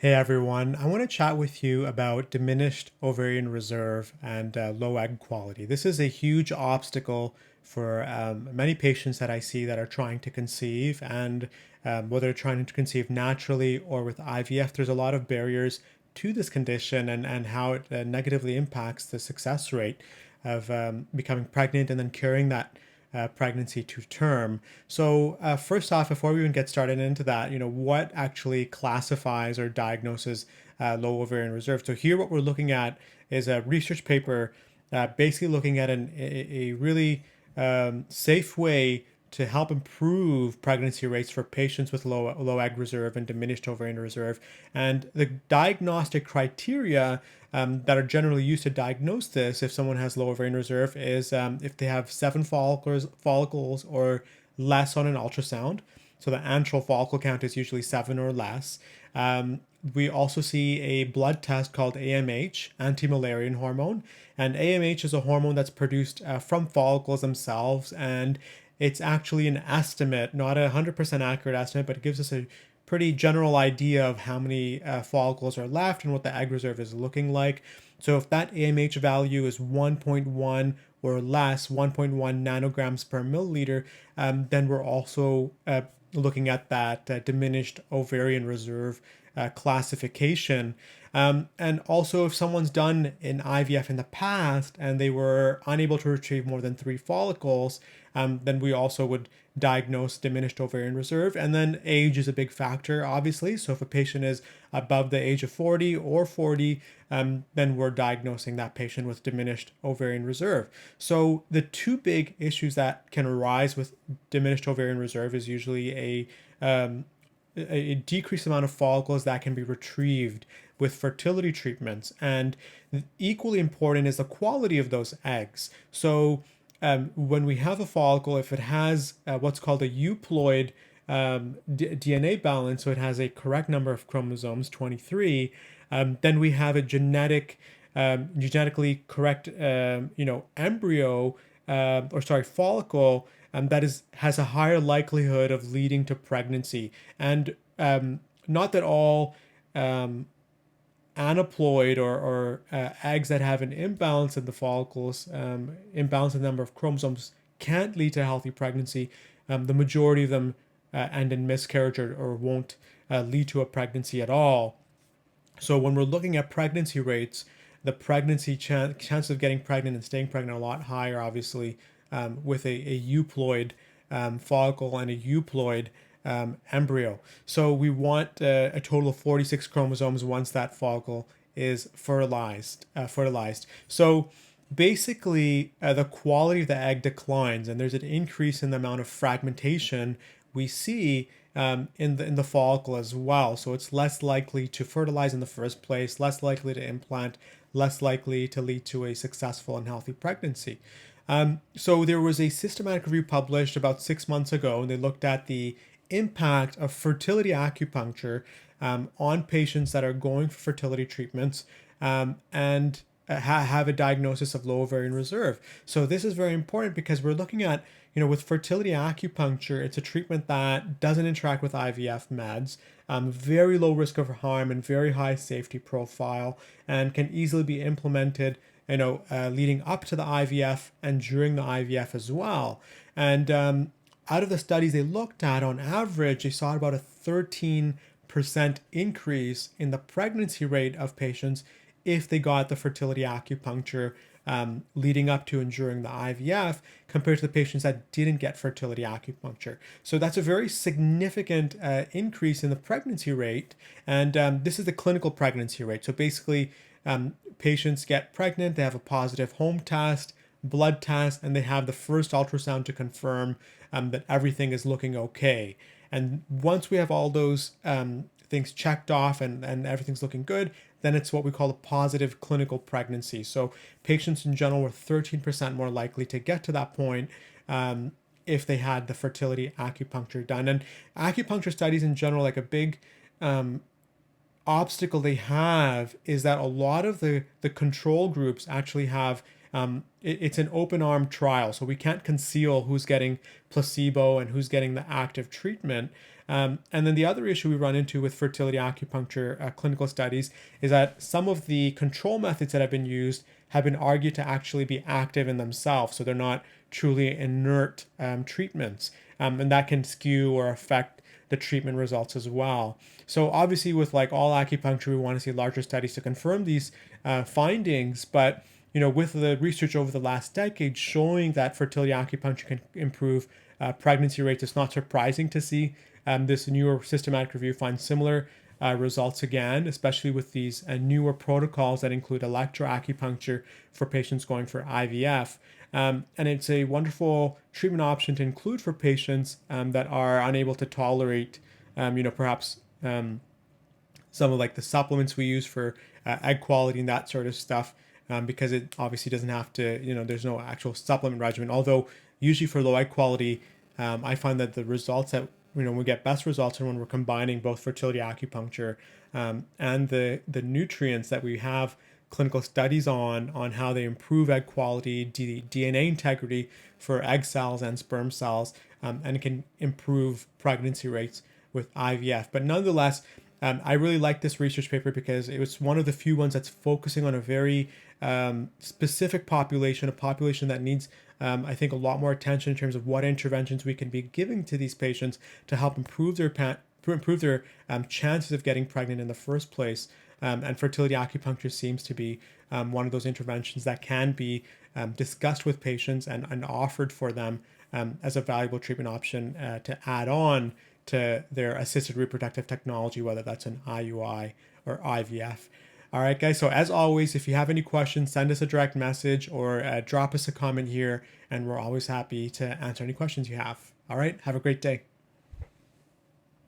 Hey everyone, I want to chat with you about diminished ovarian reserve and low egg quality. This is a huge obstacle for many patients that I see that are trying to conceive, and whether they're trying to conceive naturally or with IVF, there's a lot of barriers to this condition and how it negatively impacts the success rate of becoming pregnant and then carrying that pregnancy to term. So first off, before we even get started into that, what actually classifies or diagnoses low ovarian reserve? So here, what we're looking at is a research paper, basically looking at a really safe way to help improve pregnancy rates for patients with low egg reserve and diminished ovarian reserve. And the diagnostic criteria that are generally used to diagnose this, if someone has low ovarian reserve, is if they have seven follicles or less on an ultrasound. So the antral follicle count is usually seven or less. We also see a blood test called AMH, anti-Müllerian hormone, and AMH is a hormone that's produced from follicles themselves, and it's actually an estimate, not a 100% accurate estimate, but it gives us a pretty general idea of how many follicles are left and what the egg reserve is looking like. So if that AMH value is 1.1 or less, 1.1 nanograms per milliliter, then we're also looking at that diminished ovarian reserve classification. And also, if someone's done an IVF in the past and they were unable to retrieve more than three follicles, then we also would diagnose diminished ovarian reserve. And then age is a big factor, obviously. So if a patient is above the age of 40 or 40, then we're diagnosing that patient with diminished ovarian reserve. So the two big issues that can arise with diminished ovarian reserve is usually a decreased amount of follicles that can be retrieved with fertility treatments. And equally important is the quality of those eggs. So when we have a follicle, if it has what's called a euploid DNA balance, so it has a correct number of chromosomes, 23, then we have a genetically correct, embryo, follicle that has a higher likelihood of leading to pregnancy. And not that all aneuploid or eggs that have an imbalance in the follicles, imbalance in the number of chromosomes, can't lead to healthy pregnancy. The majority of them end in miscarriage or won't lead to a pregnancy at all. So when we're looking at pregnancy rates, the pregnancy chance of getting pregnant and staying pregnant are a lot higher, obviously, with a euploid follicle and a euploid embryo. So we want a total of 46 chromosomes once that follicle is fertilized. So basically, the quality of the egg declines, and there's an increase in the amount of fragmentation we see in the follicle as well. So it's less likely to fertilize in the first place, less likely to implant, less likely to lead to a successful and healthy pregnancy. So there was a systematic review published about 6 months ago, and they looked at the impact of fertility acupuncture on patients that are going for fertility treatments and have a diagnosis of low ovarian reserve. So this is very important because we're looking at, with fertility acupuncture, it's a treatment that doesn't interact with IVF meds, very low risk of harm and very high safety profile, and can easily be implemented, leading up to the IVF and during the IVF as well. And out of the studies they looked at, on average, they saw about a 13% increase in the pregnancy rate of patients if they got the fertility acupuncture leading up to and during the IVF compared to the patients that didn't get fertility acupuncture. So that's a very significant increase in the pregnancy rate. And this is the clinical pregnancy rate. So basically, patients get pregnant, they have a positive home test, blood test, and they have the first ultrasound to confirm that everything is looking okay. And once we have all those things checked off and everything's looking good, then it's what we call a positive clinical pregnancy. So patients in general were 13% more likely to get to that point if they had the fertility acupuncture done. And acupuncture studies in general, like a big obstacle they have is that a lot of the control groups actually have it's an open arm trial, so we can't conceal who's getting placebo and who's getting the active treatment. And then the other issue we run into with fertility acupuncture clinical studies is that some of the control methods that have been used have been argued to actually be active in themselves. So they're not truly inert treatments. And that can skew or affect the treatment results as well. So obviously with like all acupuncture, we want to see larger studies to confirm these findings. But with the research over the last decade showing that fertility acupuncture can improve pregnancy rates, it's not surprising to see this newer systematic review find similar results again, especially with these newer protocols that include electroacupuncture for patients going for IVF. And it's a wonderful treatment option to include for patients that are unable to tolerate, perhaps some of like the supplements we use for egg quality and that sort of stuff, because it obviously doesn't have to, there's no actual supplement regimen. Although usually for low egg quality, I find that the results that we get best results are when we're combining both fertility acupuncture and the nutrients that we have clinical studies on how they improve egg quality, DNA integrity for egg cells and sperm cells, and it can improve pregnancy rates with IVF. But nonetheless, I really like this research paper because it was one of the few ones that's focusing on a very specific population, a population that needs, I think, a lot more attention in terms of what interventions we can be giving to these patients to help improve their chances of getting pregnant in the first place. And fertility acupuncture seems to be one of those interventions that can be discussed with patients and offered for them as a valuable treatment option to add on to their assisted reproductive technology, whether that's an IUI or IVF. All right, guys. So as always, if you have any questions, send us a direct message or drop us a comment here, and we're always happy to answer any questions you have. All right. Have a great day.